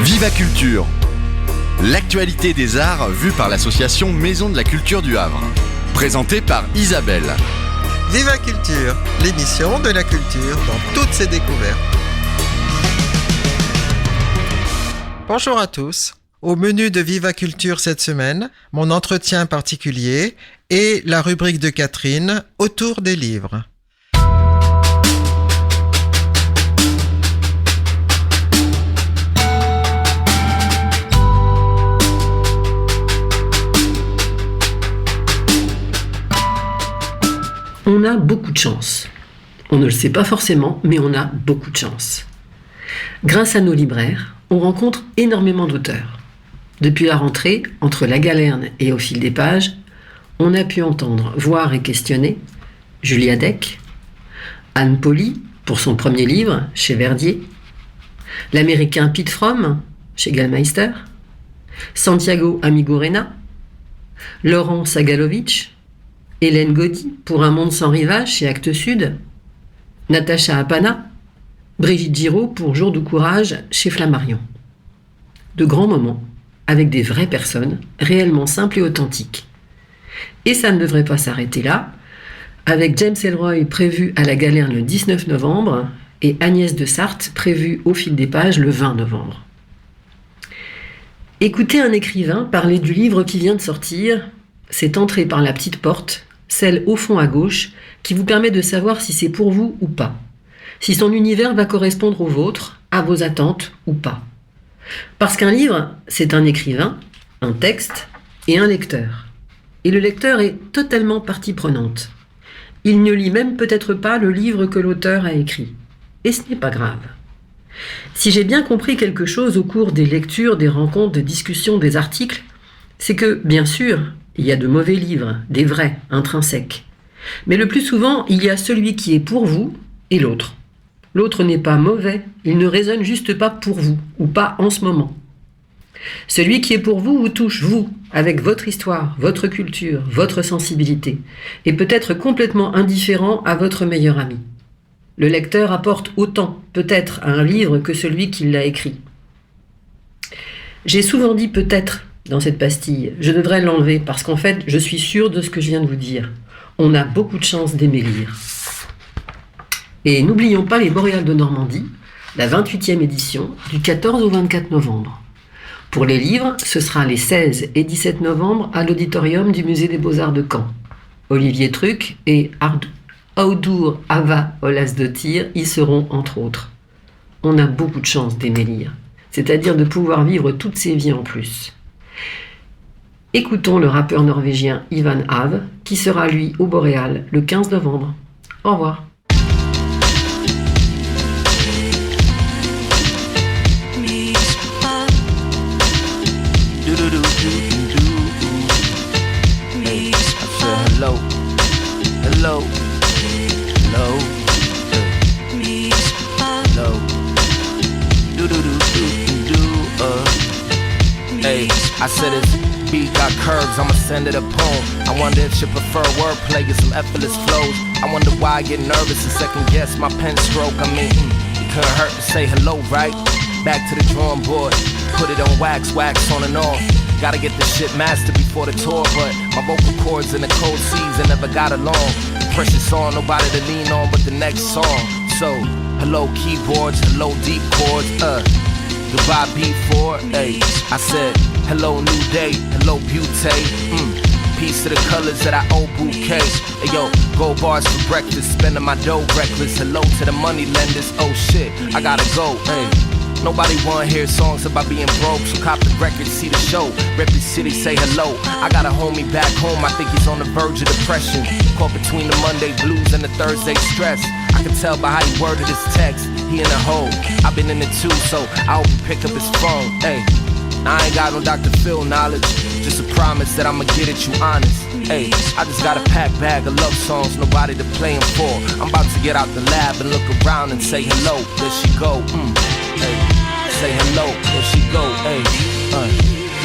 Viva Culture, l'actualité des arts vue par l'association Maison de la Culture du Havre. Présentée par Isabelle. Viva Culture, l'émission de la culture dans toutes ses découvertes. Bonjour à tous. Au menu de Viva Culture cette semaine, mon entretien particulier et la rubrique de Catherine autour des livres. On a beaucoup de chance. On ne le sait pas forcément, mais on a beaucoup de chance. Grâce à nos libraires, on rencontre énormément d'auteurs. Depuis la rentrée, entre La Galerne et Au fil des pages, on a pu entendre, voir et questionner Julia Deck, Anne Poly pour son premier livre chez Verdier, l'américain Pete Fromm chez Gallmeister, Santiago Amigurena, Laurent Sagalovic, Hélène Gaudy pour Un monde sans rivage chez Actes Sud, Natacha Apana, Brigitte Giraud pour Jour de courage chez Flammarion. De grands moments avec des vraies personnes, réellement simples et authentiques. Et ça ne devrait pas s'arrêter là, avec James Ellroy prévu à La Galerne le 19 novembre et Agnès de Sarthe prévue Au fil des pages le 20 novembre. Écouter un écrivain parler du livre qui vient de sortir, c'est entrer par la petite porte, celle au fond à gauche, qui vous permet de savoir si c'est pour vous ou pas, si son univers va correspondre au vôtre, à vos attentes ou pas. Parce qu'un livre, c'est un écrivain, un texte et un lecteur. Et le lecteur est totalement partie prenante. Il ne lit même peut-être pas le livre que l'auteur a écrit. Et ce n'est pas grave. Si j'ai bien compris quelque chose au cours des lectures, des rencontres, des discussions, des articles, c'est que, bien sûr, il y a de mauvais livres, des vrais, intrinsèques. Mais le plus souvent, il y a celui qui est pour vous et l'autre. L'autre n'est pas mauvais, il ne résonne juste pas pour vous, ou pas en ce moment. Celui qui est pour vous vous touche, vous, avec votre histoire, votre culture, votre sensibilité, et peut être complètement indifférent à votre meilleur ami. Le lecteur apporte autant, peut-être, à un livre que celui qui l'a écrit. J'ai souvent dit peut-être dans cette pastille, je devrais l'enlever, parce qu'en fait, je suis sûre de ce que je viens de vous dire. On a beaucoup de chance d'aimer lire. Et n'oublions pas les Boréales de Normandie, la 28e édition, du 14 au 24 novembre. Pour les livres, ce sera les 16 et 17 novembre à l'auditorium du Musée des Beaux-Arts de Caen. Olivier Truc et Audur Ava Olasdottir y seront entre autres. On a beaucoup de chance d'aimer lire, c'est-à-dire de pouvoir vivre toutes ces vies en plus. Écoutons le rappeur norvégien Ivan Ave, qui sera lui au Boréal le 15 novembre. Au revoir. Hello, hello, hello, hello, do do do do do. Hey, I said this beat got curves, I'ma send it a poem. I wonder if she prefer wordplay or some effortless flows. I wonder why I get nervous and second guess my pen stroke. I mean, it couldn't hurt to say hello, right? Back to the drawing board, put it on wax on and off. Gotta get this shit mastered before the tour, but my vocal cords in the cold season never got along. Precious song, nobody to lean on but the next song. So, hello keyboards, hello deep chords, goodbye B4, hey. I said, hello new day, hello butane, Peace to the colors that I owe bouquet. Hey yo, gold bars for breakfast, spending my dough reckless. Hello to the money lenders, oh shit, I gotta go, hey. Nobody wanna hear songs about being broke, so cop the record, see the show. Rep the city, say hello. I got a homie back home, I think he's on the verge of depression. Caught between the Monday blues and the Thursday stress. I can tell by how he worded his text, he in a hole. I've been in it too, so I hope he pick up his phone. Hey, I ain't got no Dr. Phil knowledge, just a promise that I'ma get at you honest. Hey, I just got a packed bag of love songs, nobody to play them for. I'm about to get out the lab and look around and say hello, there she go, hey. Say hello, there she go, hey,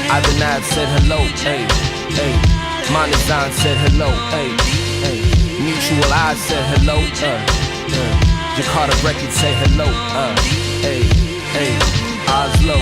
Ivan Ave said hello, hey, hey. Monazan said hello, hey, hey. Mutual Eyes said hello, Jakarta Records say hello, hey, hey. Oslo,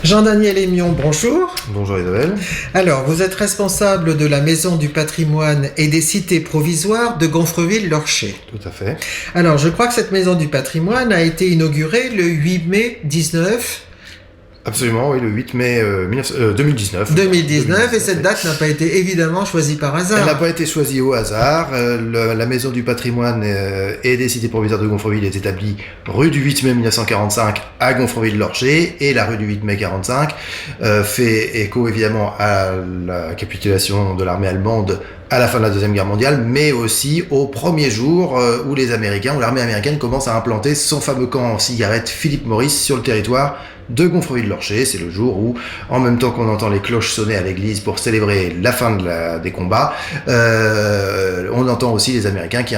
Jean-Daniel Émion, bonjour. Bonjour Isabelle. Alors, vous êtes responsable de la Maison du patrimoine et des cités provisoires de Gonfreville-Lorcher. Tout à fait. Alors, je crois que cette Maison du patrimoine a été inaugurée le 8 mai 19... Absolument, oui, le 8 mai 2019. 2019, et cette date n'a pas été évidemment choisie par hasard. Elle n'a pas été choisie au hasard. La Maison du patrimoine et des cités provisoires de Gonfreville est établie rue du 8 mai 1945 à Gonfreville-Lorcher, et la rue du 8 mai 45 fait écho évidemment à la capitulation de l'armée allemande à la fin de la Deuxième Guerre mondiale, mais aussi au premier jour où l'armée américaine commence à implanter son fameux camp en cigarette Philip Morris sur le territoire de Gonfreville-Lorcher. C'est le jour où, en même temps qu'on entend les cloches sonner à l'église pour célébrer la fin des combats, on entend aussi les Américains qui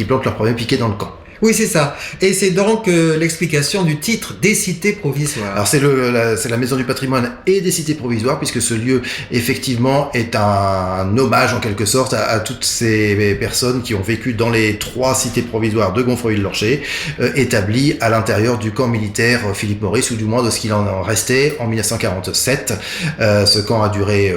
plantent leur premier piquet dans le camp. Oui, c'est ça. Et c'est donc l'explication du titre des cités provisoires. Alors c'est la Maison du patrimoine et des cités provisoires, puisque ce lieu effectivement est un hommage en quelque sorte à toutes ces personnes qui ont vécu dans les 3 cités provisoires de Gonfreville-Lorcher, établies à l'intérieur du camp militaire Philip Morris, ou du moins de ce qu'il en restait en 1947. Ce camp a duré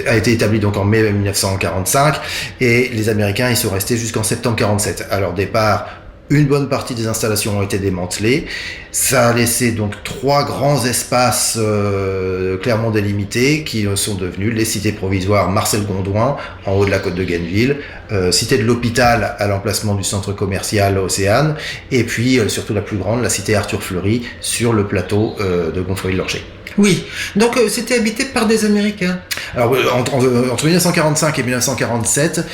a été établi donc en mai 1945, et les Américains y sont restés jusqu'en septembre 47. À leur départ, une bonne partie des installations ont été démantelées. Ça a laissé donc 3 grands espaces clairement délimités qui sont devenus les cités provisoires Marcel Gondouin en haut de la côte de Gainesville, cité de l'hôpital à l'emplacement du centre commercial Océane, et puis surtout la plus grande, la cité Arthur Fleury sur le plateau de Gonfreville-Lorcher. Oui, donc c'était habité par des Américains. Alors entre 1945 et 1947,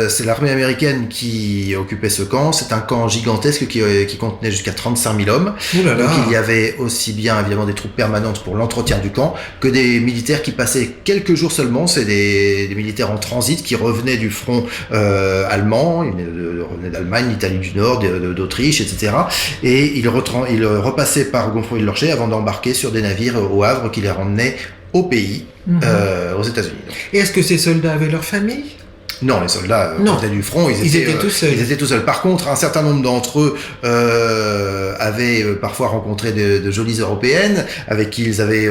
c'est l'armée américaine qui occupait ce camp. C'est un camp gigantesque qui contenait jusqu'à 35 000 hommes. Ouh là là. Donc il y avait aussi bien évidemment des troupes permanentes pour l'entretien du camp que des militaires qui passaient quelques jours seulement. C'est des militaires en transit qui revenaient du front allemand, ils revenaient d'Allemagne, d'Italie du Nord, d'Autriche, etc. Et ils repassaient par Gonfreville-Lorcher avant d'embarquer sur des navires au Havre qui les ramenaient au pays, aux États-Unis. Et est-ce que ces soldats avaient leur famille ? Non, les soldats revenaient du front, ils étaient tout seuls. Ils étaient tout seuls. Par contre, un certain nombre d'entre eux avaient parfois rencontré de jolies Européennes avec qui ils avaient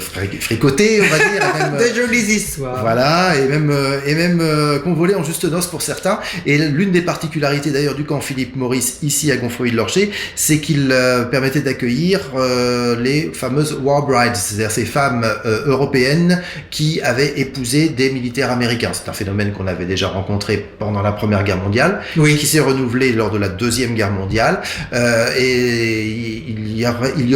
fricoté, on va dire. Même, des jolies histoires. Voilà, et même convolé en juste noces pour certains. Et l'une des particularités d'ailleurs du camp Philip Morris ici à Gonfreville-Lorcher, c'est qu'il permettait d'accueillir les fameuses war brides, c'est-à-dire ces femmes européennes qui avaient épousé des militaires américains. C'est un phénomène qu'on avait déjà rencontré pendant la Première Guerre mondiale, oui, qui s'est renouvelé lors de la Deuxième Guerre mondiale, et il y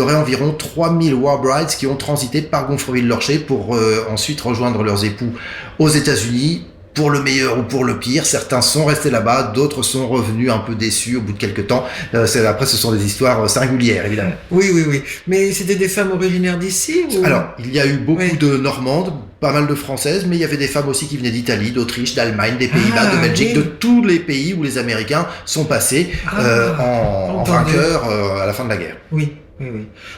aurait environ 3000 war brides qui ont transité par Gonfreville-Lorcher pour ensuite rejoindre leurs époux aux États-Unis. Pour le meilleur ou pour le pire, certains sont restés là-bas, d'autres sont revenus un peu déçus au bout de quelques temps. Après, ce sont des histoires singulières, évidemment. Oui. Mais c'était des femmes originaires d'ici ou... Alors, il y a eu beaucoup de Normandes, pas mal de Françaises, mais il y avait des femmes aussi qui venaient d'Italie, d'Autriche, d'Allemagne, des Pays-Bas, de Belgique, de tous les pays où les Américains sont passés en vainqueurs à la fin de la guerre. Oui.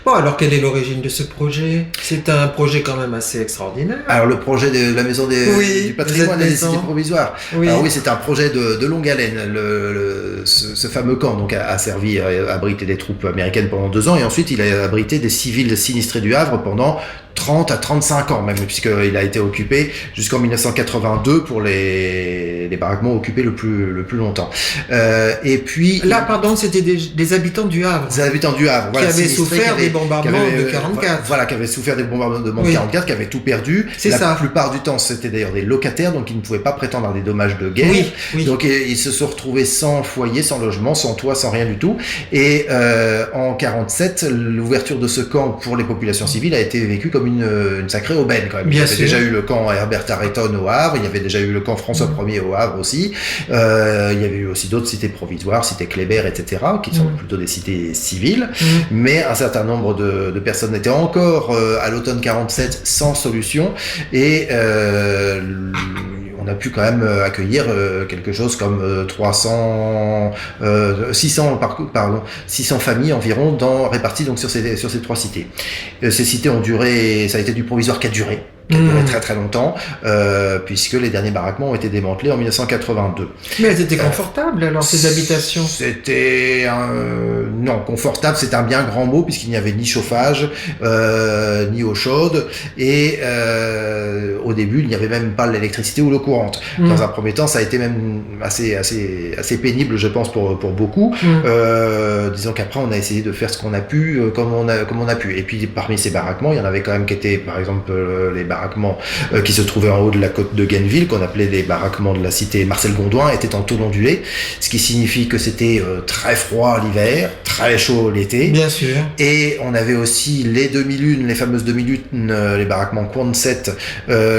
Bon, alors quelle est l'origine de ce projet ? C'est un projet quand même assez extraordinaire. Alors le projet de la maison du patrimoine et des cités provisoires. Oui. Alors oui, c'est un projet de longue haleine. Ce fameux camp donc a servi à abriter des troupes américaines pendant 2 ans, et ensuite il a abrité des civils sinistrés du Havre pendant 30 à 35 ans même, puisqu'il a été occupé jusqu'en 1982 pour les baraquements occupés le plus longtemps. Et puis... Là, pardon, c'était des habitants du Havre. Des habitants du Havre, voilà, qui avaient souffert des bombardements de 44. Voilà, qui avaient souffert des bombardements de 44, qui avaient tout perdu. La plupart du temps, c'était d'ailleurs des locataires, donc ils ne pouvaient pas prétendre à des dommages de guerre. Oui. Donc ils se sont retrouvés sans foyer, sans logement, sans toit, sans rien du tout. Et en 47, l'ouverture de ce camp pour les populations civiles a été vécue comme une sacrée aubaine quand même. Il y avait déjà eu le camp Herbert Tarleton au Havre, il y avait déjà eu le camp François Ier au Havre aussi. Il y avait eu aussi d'autres cités provisoires, cité Kléber, etc., qui sont plutôt des cités civiles. Mais un certain nombre de personnes étaient encore à l'automne 47 sans solution, et on a pu quand même accueillir quelque chose comme 600 familles environ réparties donc sur ces 3 cités. Ces cités ont duré, ça a été du provisoire qui a duré. qui a duré très très longtemps, puisque les derniers baraquements ont été démantelés en 1982. Mais elles étaient confortables alors, ces habitations? C'était non, confortable, c'est un bien grand mot, puisqu'il n'y avait ni chauffage, ni eau chaude, et au début, il n'y avait même pas l'électricité ou l'eau courante. Dans un premier temps, ça a été même assez pénible, je pense, pour beaucoup. Disons qu'après, on a essayé de faire ce qu'on a pu, comme on a pu. Et puis, parmi ces baraquements, il y en avait quand même qui étaient, par exemple, les baraquements qui se trouvaient en haut de la côte de Gainesville, qu'on appelait les baraquements de la cité Marcel Gondouin, étaient en tôle ondulée, ce qui signifie que c'était très froid l'hiver, très chaud l'été. Bien sûr. Et on avait aussi les demi-lunes, les fameuses demi-lunes, les baraquements Quonset,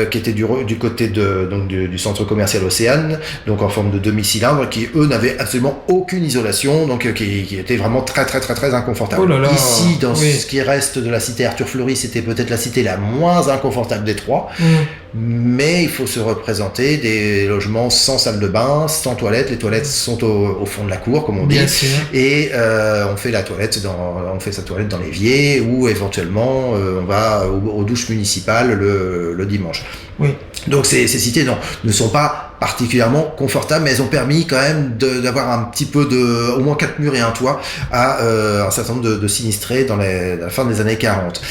qui étaient du côté du centre commercial Océane, donc en forme de demi-cylindre, qui eux n'avaient absolument aucune isolation, donc qui étaient vraiment très très très très inconfortables. Oh là là. Ici, dans ce qui reste de la cité Arthur Fleury, c'était peut-être la cité la moins inconfortable des trois, mais il faut se représenter des logements sans salle de bain, sans toilettes. Les toilettes sont au fond de la cour, comme on dit. Bien sûr. Et on fait sa toilette dans l'évier, ou éventuellement on va aux douches municipales le dimanche. Oui. Donc ces cités ne sont pas particulièrement confortables, mais elles ont permis quand même d'avoir un petit peu au moins 4 murs et un toit à un certain nombre de sinistrés dans la fin des années 40.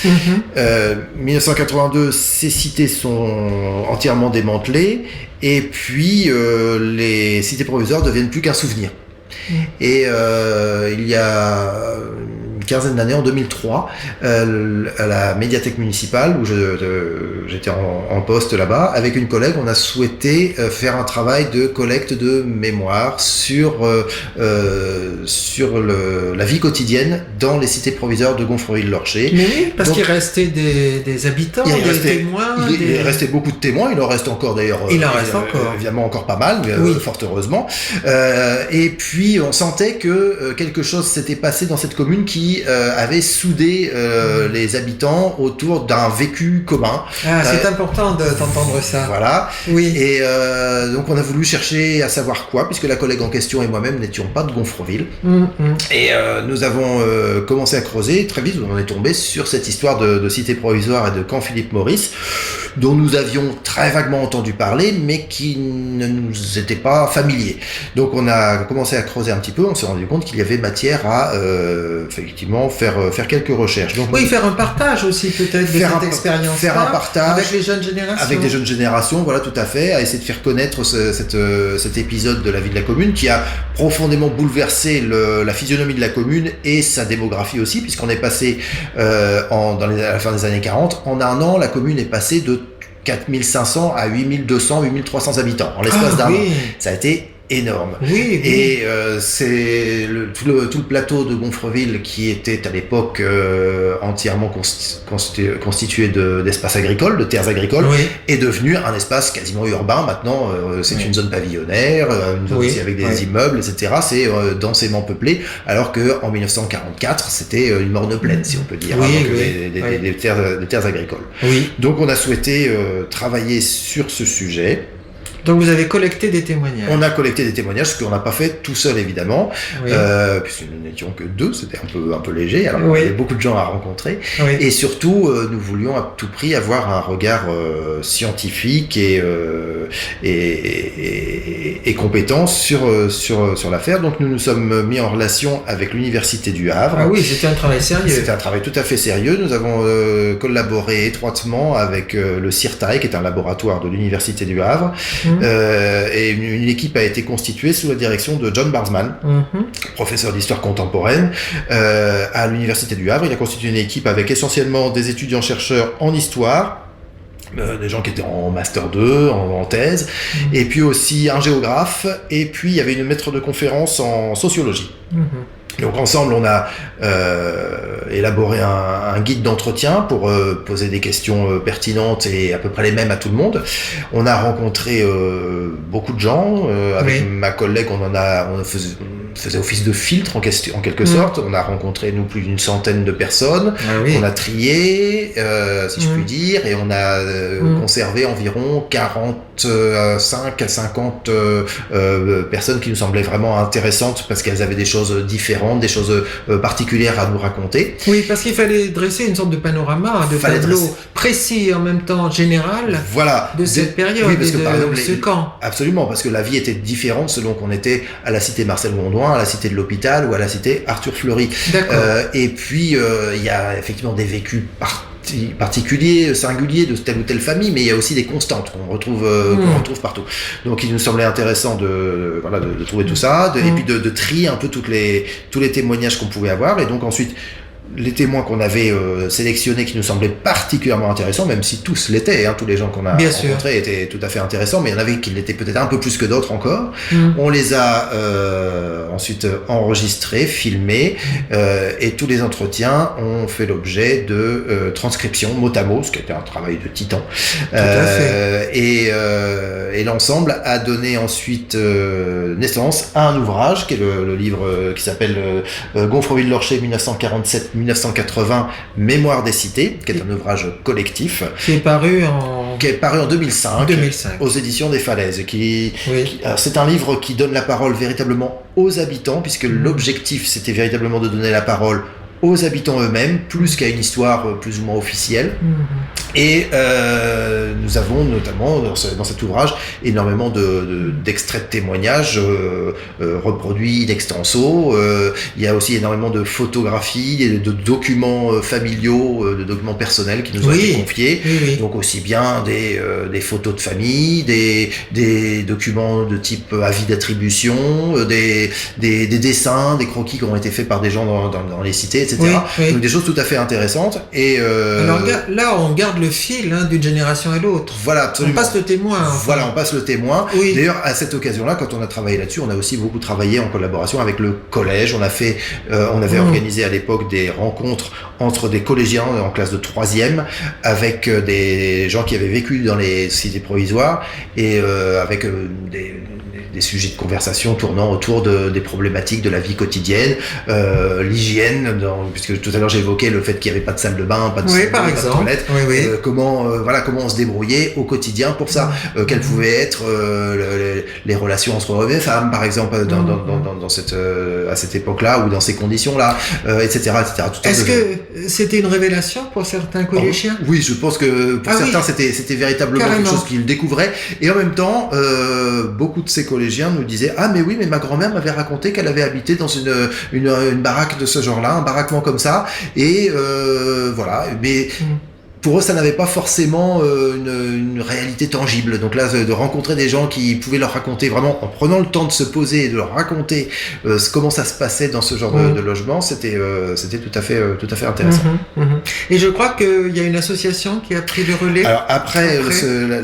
1982, ces cités sont entièrement démantelées, et puis les cités provisoires deviennent plus qu'un souvenir. Et il y a une quinzaine d'années, en 2003, à la médiathèque municipale, où j'étais en poste là-bas, avec une collègue, on a souhaité faire un travail de collecte de mémoire sur la vie quotidienne dans les cités provisoires de Gonfreville-Lorcher. Mais oui, parce qu'il restait des habitants, des témoins. Il restait beaucoup de témoins, il en reste encore d'ailleurs. Il en reste encore. Évidemment encore pas mal, mais oui. Fort heureusement. Et puis on sentait que quelque chose s'était passé dans cette commune qui avait soudé les habitants autour d'un vécu commun. Ah, c'est important d'entendre ça. Voilà. Oui. Et donc on a voulu chercher à savoir quoi, puisque la collègue en question et moi-même n'étions pas de Gonfreville. Et nous avons commencé à creuser. Très vite, on est tombé sur cette histoire de cité provisoire et de camp Philippe Maurice, dont nous avions très vaguement entendu parler, mais qui ne nous était pas familier. Donc on a commencé à creuser un petit peu, on s'est rendu compte qu'il y avait matière à effectivement faire quelques recherches. Donc, oui, faire un partage aussi peut-être de cette expérience. Faire un partage avec les jeunes générations. Avec des jeunes générations, voilà, tout à fait, à essayer de faire connaître cet épisode de la vie de la commune qui a profondément bouleversé la physionomie de la commune et sa démographie aussi, puisqu'on est passé à la fin des années 40, en un an, la commune est passée de 4500 à 8200, 8300 habitants en l'espace d'un an. Ça a été énorme. Oui. Et c'est tout le plateau de Gonfreville, qui était à l'époque entièrement constitué d'espaces agricoles, de terres agricoles, est devenu un espace quasiment urbain. Maintenant, c'est une zone pavillonnaire, une zone aussi avec des immeubles, etc. C'est densément peuplé, alors que en 1944, c'était une morne plaine, si on peut dire, des terres agricoles. Oui. Donc, on a souhaité travailler sur ce sujet. Donc vous avez collecté des témoignages. On a collecté des témoignages, ce qu'on n'a pas fait tout seul évidemment, puisque nous n'étions que deux, c'était un peu léger, alors il y avait beaucoup de gens à rencontrer, et surtout nous voulions à tout prix avoir un regard scientifique et compétent sur l'affaire. Donc nous nous sommes mis en relation avec l'Université du Havre. Ah oui, c'était un travail sérieux. C'était un travail tout à fait sérieux. Nous avons collaboré étroitement avec le CIRTAE, qui est un laboratoire de l'Université du Havre. Et une équipe a été constituée sous la direction de John Barsman, professeur d'histoire contemporaine à l'Université du Havre. Il a constitué une équipe avec essentiellement des étudiants-chercheurs en histoire, des gens qui étaient en Master 2, en thèse, et puis aussi un géographe, et puis il y avait une maître de conférence en sociologie. Donc ensemble, on a élaboré un guide d'entretien pour poser des questions pertinentes et à peu près les mêmes à tout le monde. On a rencontré beaucoup de gens. Avec ma collègue, faisait office de filtre en quelque sorte. On a rencontré nous plus d'une centaine de personnes. On a trié, si je puis dire, et on a conservé environ 45 à 50 personnes qui nous semblaient vraiment intéressantes parce qu'elles avaient des choses différentes, des choses particulières à nous raconter. Oui, parce qu'il fallait dresser une sorte de panorama, de tableau précis et en même temps général de cette période oui, parce que, par exemple, ce camp. Absolument, parce que la vie était différente selon qu'on était à la cité Marcel Gondouin, à la cité de l'Hôpital ou à la cité Arthur Fleury. Et puis, il y a effectivement des vécus particuliers, singuliers de telle ou telle famille, mais il y a aussi des constantes qu'on retrouve partout. Donc il nous semblait intéressant de trouver tout ça, et puis de trier un peu tous les témoignages qu'on pouvait avoir, et donc ensuite les témoins qu'on avait sélectionnés qui nous semblaient particulièrement intéressants, même si tous l'étaient, tous les gens qu'on a rencontrés étaient tout à fait intéressants, mais il y en avait qui l'étaient peut-être un peu plus que d'autres encore. On les a ensuite enregistrés, filmés, et tous les entretiens ont fait l'objet de transcriptions mot à mot, ce qui était un travail de titan. Et l'ensemble a donné ensuite naissance à un ouvrage qui est le livre qui s'appelle Gonfreville-Lorcher 1947-1980, Mémoire des cités, qui est un ouvrage collectif. Qui est paru en 2005 aux éditions des Falaises. C'est un livre qui donne la parole véritablement aux habitants, puisque l'objectif c'était véritablement de donner la parole aux habitants eux-mêmes, plus qu'à une histoire plus ou moins officielle. Et nous avons notamment dans cet ouvrage énormément d'extraits de témoignages reproduits in extenso. Il y a aussi énormément de photographies, de documents familiaux, de documents personnels qui nous ont été confiés. Donc aussi bien des photos de famille, des documents de type avis d'attribution, des dessins, des croquis qui ont été faits par des gens dans les cités, etc. Donc des choses tout à fait intéressantes. Et alors là, on garde le fil d'une génération à l'autre. Voilà, absolument. On passe le témoin. Voilà, on passe le témoin. D'ailleurs, à cette occasion-là, quand on a travaillé là-dessus, on a aussi beaucoup travaillé en collaboration avec le collège. On avait organisé à l'époque des rencontres entre des collégiens en classe de 3e avec des gens qui avaient vécu dans les cités provisoires et avec des sujets de conversation tournant autour des problématiques de la vie quotidienne, l'hygiène, puisque tout à l'heure j'ai évoqué le fait qu'il n'y avait pas de salle de bain, pas de toilette, comment on se débrouillait au quotidien pour ça, quelles pouvaient être les relations entre hommes et femmes, par exemple, à cette époque-là ou dans ces conditions-là, etc. Est-ce que c'était une révélation pour certains collégiens? Oui, je pense que pour certains c'était véritablement quelque chose qu'ils découvraient, et en même temps beaucoup de ces collégiens nous disaient mais ma grand-mère m'avait raconté qu'elle avait habité dans une baraque de ce genre-là, un baraquement comme ça, et voilà, mais pour eux, ça n'avait pas forcément une réalité tangible. Donc là, de rencontrer des gens qui pouvaient leur raconter vraiment, en prenant le temps de se poser et de leur raconter comment ça se passait dans ce genre de logement, c'était tout à fait intéressant. Et je crois qu'il y a une association qui a pris le relais. Alors après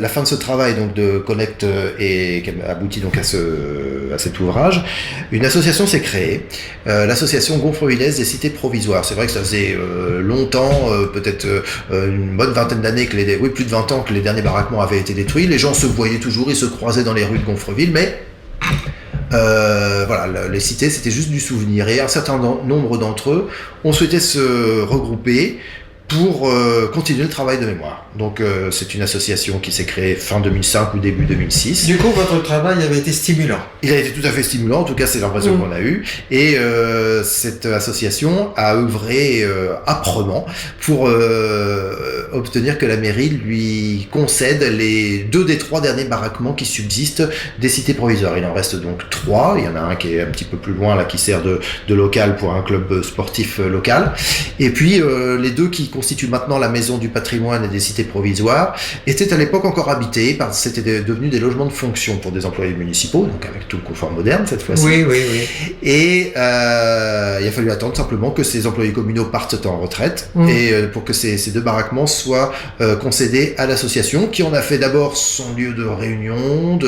la fin de ce travail donc de collecte et qui a abouti donc à cet ouvrage, une association s'est créée, l'association Gonfrevillaise des cités provisoires. C'est vrai que ça faisait longtemps, peut-être une bonne vingtaine d'années plus de 20 ans que les derniers baraquements avaient été détruits. Les gens se voyaient toujours, ils se croisaient dans les rues de Gonfreville, mais les cités c'était juste du souvenir, et un certain nombre d'entre eux ont souhaité se regrouper pour continuer le travail de mémoire. Donc c'est une association qui s'est créée fin 2005 ou début 2006. Du coup, votre travail avait été stimulant. Il a été tout à fait stimulant, en tout cas c'est l'impression qu'on a eue. Et cette association a œuvré âprement pour obtenir que la mairie lui concède les 2 des 3 derniers baraquements qui subsistent des cités provisoires. Il en reste donc 3. Il y en a un qui est un petit peu plus loin, là, qui sert de local pour un club sportif local. Et puis les 2 qui constitue maintenant la maison du patrimoine et des cités provisoires, était à l'époque encore habité, parce que c'était devenu des logements de fonction pour des employés municipaux, donc avec tout le confort moderne cette fois-ci. Oui. Et il a fallu attendre simplement que ces employés communaux partent en retraite, et pour que ces 2 baraquements soient concédés à l'association, qui en a fait d'abord son lieu de réunion,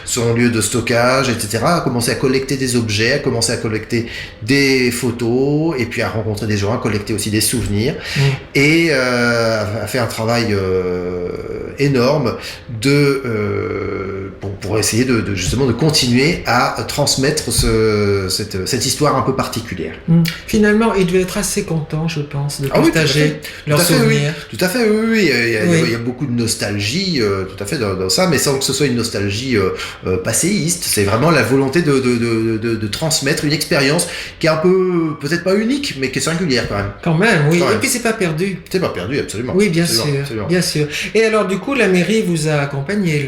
son lieu de stockage, etc., a commencé à collecter des objets, a commencé à collecter des photos, et puis à rencontrer des gens, à collecter aussi des souvenirs, et a fait un travail énorme pour pour essayer justement de continuer à transmettre cette histoire un peu particulière. Finalement, ils devaient être assez contents, je pense, de Ah oui, partager leurs oui, souvenirs. tout à fait, oui. Il y a beaucoup de nostalgie, tout à fait, dans ça, mais sans que ce soit une nostalgie passéiste. C'est vraiment la volonté de transmettre une expérience qui est un peu, peut-être pas unique, mais qui est singulière quand même. Quand même, oui. Quand même. Et puis c'est pas perdu. C'est pas perdu, absolument. Oui, bien Absolument, sûr, absolument. bien sûr. Et alors, du coup, la mairie vous a accompagné,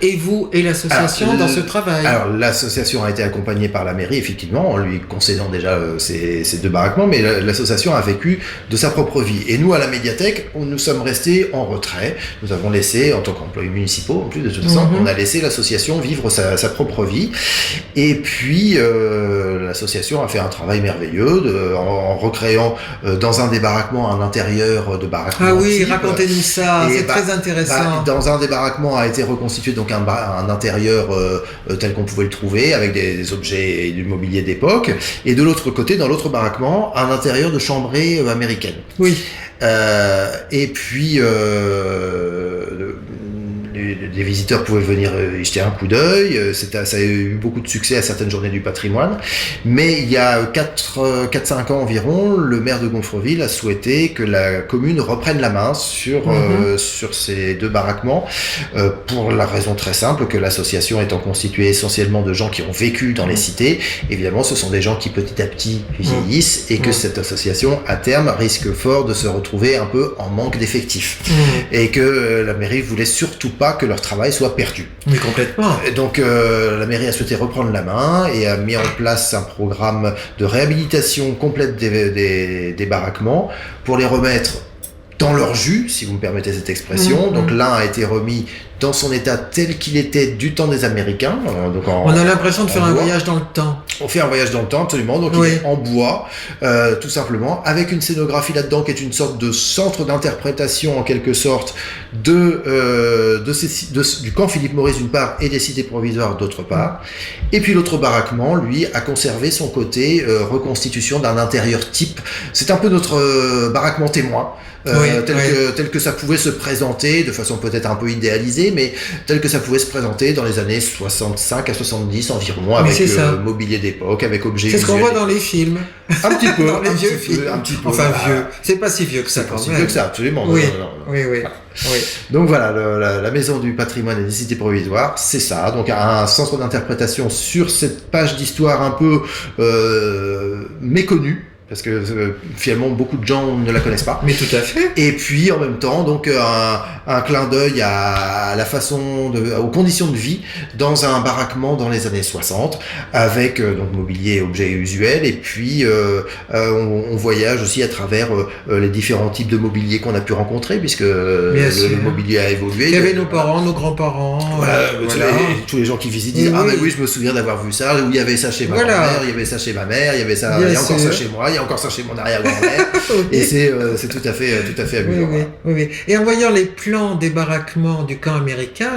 et vous et l'association dans ce travail. Alors, l'association a été accompagnée par la mairie, effectivement, en lui concédant déjà ces deux baraquements, mais l'association a vécu de sa propre vie. Et nous, à la médiathèque, nous sommes restés en retrait. Nous avons laissé, en tant qu'employés municipaux, en plus de toute façon, on a laissé l'association vivre sa propre vie. Et puis, l'association a fait un travail merveilleux en recréant dans un des baraquements un intérieur de baraquement. Ah oui, type. racontez-nous ça, c'est très intéressant. Dans un des baraquements a été reconstitué donc un intérieur tel qu'on pouvait le trouver, avec des objets et du mobilier d'époque. Et de l'autre côté, dans l'autre baraquement, un intérieur de chambrée américaine. Oui. Et puis les visiteurs pouvaient venir y jeter un coup d'œil. Ça a eu beaucoup de succès à certaines journées du patrimoine. Mais il y a 4-5 ans environ, le maire de Gonfreville a souhaité que la commune reprenne la main sur ces deux baraquements, pour la raison très simple que l'association étant constituée essentiellement de gens qui ont vécu dans les cités, évidemment ce sont des gens qui petit à petit vieillissent et que cette association à terme risque fort de se retrouver un peu en manque d'effectifs. Et que la mairie voulait surtout pas que leur travail soit perdu. Mais complètement. Et donc la mairie a souhaité reprendre la main et a mis en place un programme de réhabilitation complète des baraquements pour les remettre dans leur jus, si vous me permettez cette expression. Donc l'un a été remis dans son état tel qu'il était du temps des Américains. Donc on a l'impression de faire un voyage dans le temps. On fait un voyage dans le temps, absolument. Donc il est en bois, tout simplement, avec une scénographie là-dedans qui est une sorte de centre d'interprétation en quelque sorte du camp Philippe Maurice d'une part et des cités provisoires d'autre part. Et puis l'autre baraquement, lui, a conservé son côté reconstitution d'un intérieur type. C'est un peu notre baraquement témoin. Tel que ça pouvait se présenter, de façon peut-être un peu idéalisée, mais tel que ça pouvait se présenter dans les années 65 à 70 environ, avec mobilier d'époque, avec objets visuels. C'est ce qu'on voit dans les films. Un petit peu. Dans les vieux films. Un petit peu. Enfin, vieux. C'est pas si vieux que ça, quand même. C'est pas si vieux que ça, absolument. Oui. Non. Oui. Donc voilà, la maison du patrimoine et des cités provisoires, c'est ça. Donc un centre d'interprétation sur cette page d'histoire un peu méconnue. Parce que finalement beaucoup de gens ne la connaissent pas. Mais tout à fait. Et puis en même temps donc un clin d'œil à la façon aux conditions de vie dans un baraquement dans les années 60 avec donc mobilier et objets usuels. Et puis on voyage aussi à travers les différents types de mobilier qu'on a pu rencontrer, puisque le mobilier a évolué. Il y avait nos parents, nos grands-parents. Tous les gens qui visitent disent mais oui, je me souviens d'avoir vu ça, où il y avait ça chez ma grand-mère, il y avait ça chez ma mère, il y avait ça, il y a encore ça chez moi, il y a encore ça chez mon arrière-grand-mère. Et c'est tout à fait amusant. Oui. Et en voyant les plans des baraquements du camp américain,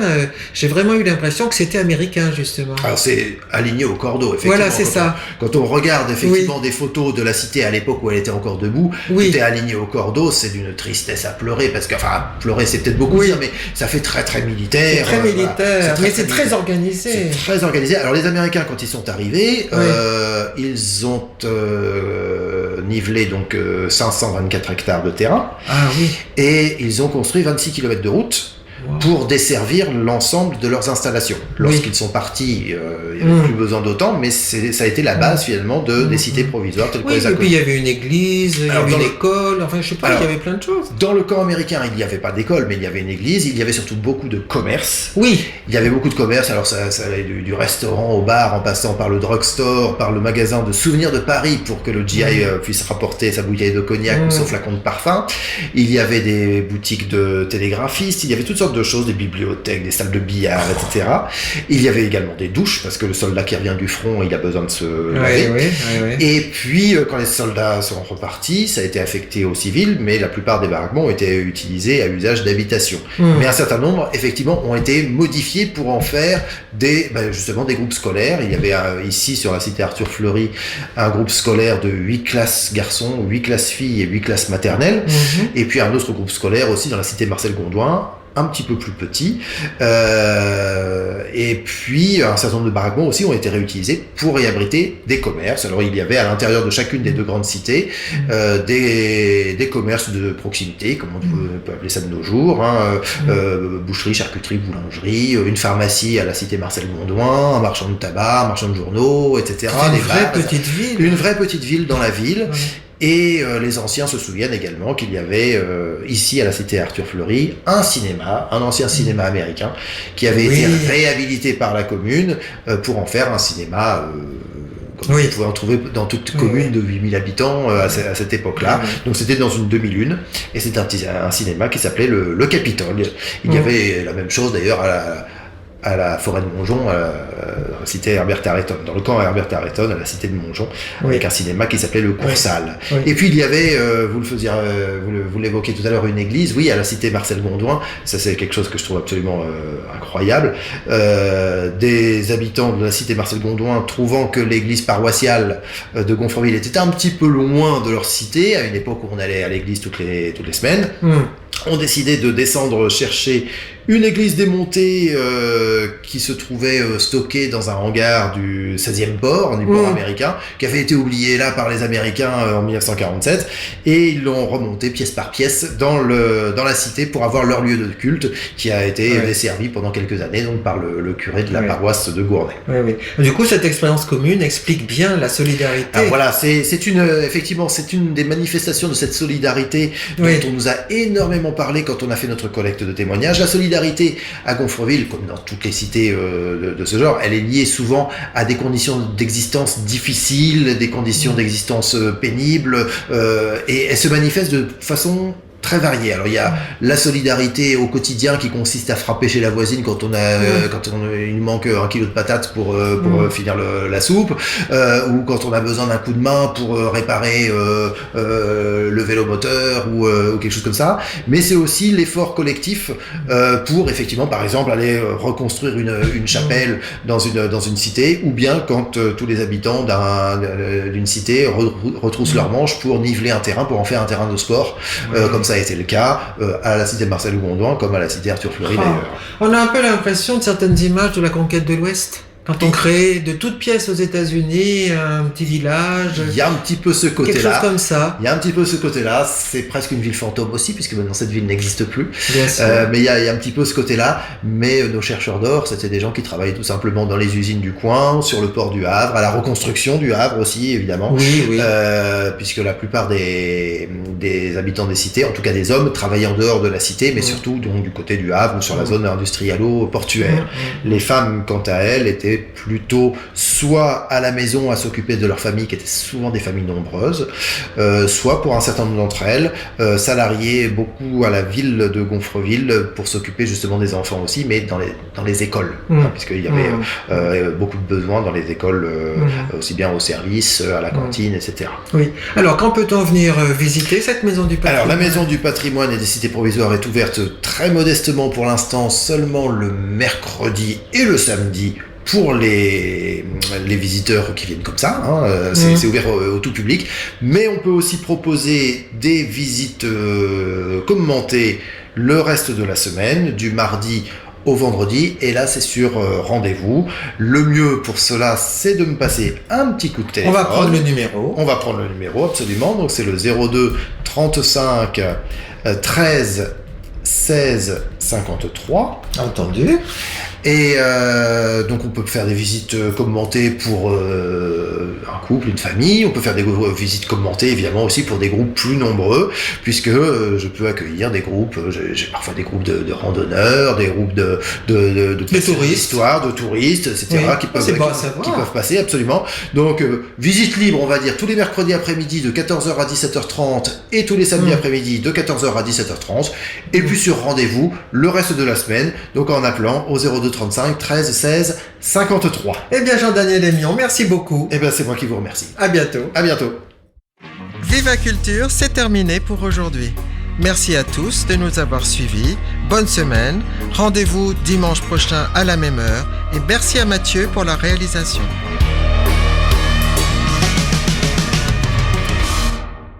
j'ai vraiment eu l'impression que c'était américain, justement. Alors c'est aligné au cordeau, effectivement. Voilà, c'est ça. Quand on regarde effectivement des photos de la cité à l'époque où elle était encore debout, tout est aligné au cordeau, c'est d'une tristesse à pleurer, parce que, enfin, pleurer c'est peut-être beaucoup dire, mais ça fait très très militaire. C'est très militaire, mais c'est très organisé. C'est très organisé. Alors les Américains, quand ils sont arrivés, ils ont nivelé donc 524 hectares de terrain. Ah oui. Et ils ont construit 26 km de route pour desservir l'ensemble de leurs installations. Lorsqu'ils sont partis, il n'y avait plus besoin d'autant, mais ça a été la base finalement des cités provisoires telles qu'on les a connues. Et puis il y avait une église, il y avait une école, enfin je sais pas, il y avait plein de choses. Dans le camp américain, il n'y avait pas d'école, mais il y avait une église, il y avait surtout beaucoup de commerce. Oui. Il y avait beaucoup de commerce, alors ça allait du restaurant au bar, en passant par le drugstore, par le magasin de souvenirs de Paris, pour que le GI puisse rapporter sa bouteille de cognac ou son flacon de parfum. Il y avait des boutiques de télégraphistes, il y avait toutes sortes de choses, des bibliothèques, des salles de billard, etc. Il y avait également des douches, parce que le soldat qui revient du front, il a besoin de se laver. Et puis, quand les soldats sont repartis, ça a été affecté aux civils, mais la plupart des baraquements ont été utilisés à usage d'habitation. Mais un certain nombre, effectivement, ont été modifiés pour en faire justement des groupes scolaires. Il y avait ici, sur la cité Arthur Fleury, un groupe scolaire de 8 classes garçons, 8 classes filles et 8 classes maternelles. Et puis un autre groupe scolaire aussi dans la cité Marcel Gondouin, un petit peu plus petit. Et puis, un certain nombre de baraquements aussi ont été réutilisés pour y abriter des commerces. Alors, il y avait à l'intérieur de chacune des deux grandes cités des commerces de proximité, comme on peut appeler ça de nos jours, boucherie, charcuterie, boulangerie, une pharmacie à la cité Marcel Gondouin, un marchand de tabac, un marchand de journaux, etc. Une vraie petite ville. Une vraie petite ville dans la ville. Ouais. Et les anciens se souviennent également qu'il y avait ici à la cité Arthur Fleury un ancien cinéma américain qui avait été réhabilité par la commune pour en faire un cinéma comme vous pouvez en trouver dans toute commune de 8000 habitants à cette époque-là. Donc c'était dans une demi-lune et c'était un cinéma qui s'appelait le Capitole. Il y avait la même chose d'ailleurs à la forêt de Montjon, à la cité Herbert Tarleton, dans le camp Herbert Tarleton, à la cité de Montjon, avec un cinéma qui s'appelait le Coursal. Et puis il y avait, vous l'évoquiez tout à l'heure, une église, à la cité Marcel Gondouin, ça c'est quelque chose que je trouve absolument incroyable. Des habitants de la cité Marcel Gondouin, trouvant que l'église paroissiale de Gonfreville était un petit peu loin de leur cité, à une époque où on allait à l'église toutes les semaines, ont décidé de descendre chercher une église démontée qui se trouvait stockée dans un hangar du 16e port, du port américain, qui avait été oublié là par les Américains en 1947, et ils l'ont remonté pièce par pièce dans la cité pour avoir leur lieu de culte, qui a été desservi pendant quelques années donc par le curé de la paroisse de Gournay. Du coup, cette expérience commune explique bien la solidarité. Ah, voilà, effectivement, c'est une des manifestations de cette solidarité dont on nous a énormément parlé quand on a fait notre collecte de témoignages. La solidarité à Gonfreville, comme dans toutes les cités de ce genre, elle est liée souvent à des conditions d'existence difficiles, des conditions d'existence pénibles, et elle se manifeste de façon très varié. Alors il y a la solidarité au quotidien qui consiste à frapper chez la voisine quand il manque 1 kilo de patates pour finir la soupe, ou quand on a besoin d'un coup de main pour réparer le vélomoteur ou quelque chose comme ça. Mais c'est aussi l'effort collectif pour effectivement, par exemple, aller reconstruire une chapelle dans une cité, ou bien quand tous les habitants d'une cité retroussent leurs manches pour niveler un terrain, pour en faire un terrain de sport, comme ça a été le cas à la cité Marcel Gondouin comme à la cité Arthur Fleury d'ailleurs. On a un peu l'impression de certaines images de la conquête de l'Ouest. Quand on crée de toutes pièces aux États-Unis un petit village. Il y a un petit peu ce côté-là. Quelque chose comme ça. Il y a un petit peu ce côté-là. C'est presque une ville fantôme aussi, puisque maintenant cette ville n'existe plus. Bien sûr. Mais il y a un petit peu ce côté-là. Mais nos chercheurs d'or, c'était des gens qui travaillaient tout simplement dans les usines du coin, sur le port du Havre, à la reconstruction du Havre aussi, évidemment. Puisque la plupart des habitants des cités, en tout cas des hommes, travaillaient en dehors de la cité, mais surtout donc du côté du Havre ou sur la zone industrialo-portuaire. Les femmes, quant à elles, étaient plutôt soit à la maison à s'occuper de leur famille, qui étaient souvent des familles nombreuses, soit pour un certain nombre d'entre elles, salariées beaucoup à la ville de Gonfreville pour s'occuper justement des enfants aussi, mais dans les écoles, puisqu'il y avait beaucoup de besoins dans les écoles, aussi bien au service, à la cantine, etc. Oui. Alors, quand peut-on venir visiter cette maison du patrimoine ? Alors, la maison du patrimoine et des cités provisoires est ouverte très modestement pour l'instant, seulement le mercredi et le samedi, pour les visiteurs qui viennent comme ça, c'est ouvert au tout public, mais on peut aussi proposer des visites commentées le reste de la semaine, du mardi au vendredi, et là c'est sur rendez-vous. Le mieux pour cela, c'est de me passer un petit coup de téléphone. On va prendre le numéro. On va prendre le numéro, absolument. Donc c'est le 02 35 13 16 53. Entendu. Et donc on peut faire des visites commentées pour un couple, une famille. On peut faire des visites commentées évidemment aussi pour des groupes plus nombreux, puisque je peux accueillir des groupes. J'ai parfois des groupes de randonneurs, des groupes de touristes, de touristes, etc. qui peuvent passer absolument. Donc visite libre, on va dire, tous les mercredis après-midi de 14h à 17h30 et tous les samedis après-midi de 14h à 17h30. Et puis sur rendez-vous le reste de la semaine. Donc en appelant au 02 35 13 16 53. Eh bien, Jean-Daniel Aimion, merci beaucoup. Eh bien, c'est moi qui vous remercie. À bientôt. À bientôt. Viva Culture, c'est terminé pour aujourd'hui. Merci à tous de nous avoir suivis. Bonne semaine. Rendez-vous dimanche prochain à la même heure. Et merci à Mathieu pour la réalisation.